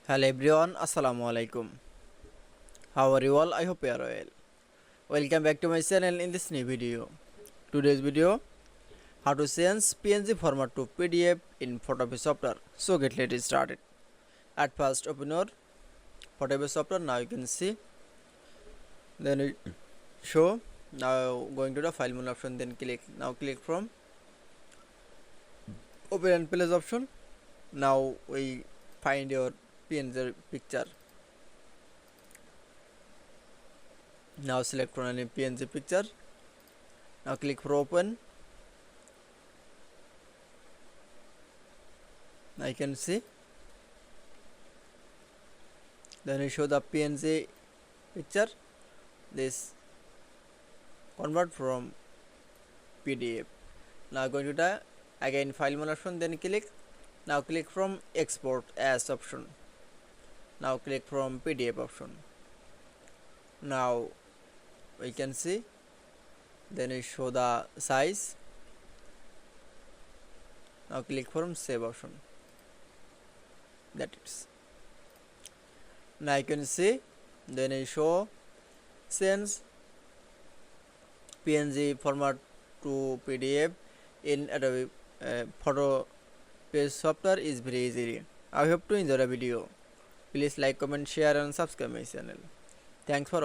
Hello everyone, Assalamu alaikum. How are you all? I hope you are well. Welcome back to my channel in this new video. Today's video, how to change PNG format to PDF in Photopea software. So let's started. At first open your Photopea software. Now you can see. Then it show. Now going to the file menu option. Then click from open and place option. Now we find your PNG picture. Now select from any PNG picture. Now click for open. Now you can see. Then you show the PNG picture. This convert from PDF. Now going to the again file menu option. Then click. Now click from export as option. Now click from PDF option. Now we can see. Then you show the size. Now click from save option. That is. Now you can see. Then you show change PNG format to PDF in Adobe Photopea software is very easy. I hope to enjoy the video. Please like, comment, share and subscribe my channel. Thanks for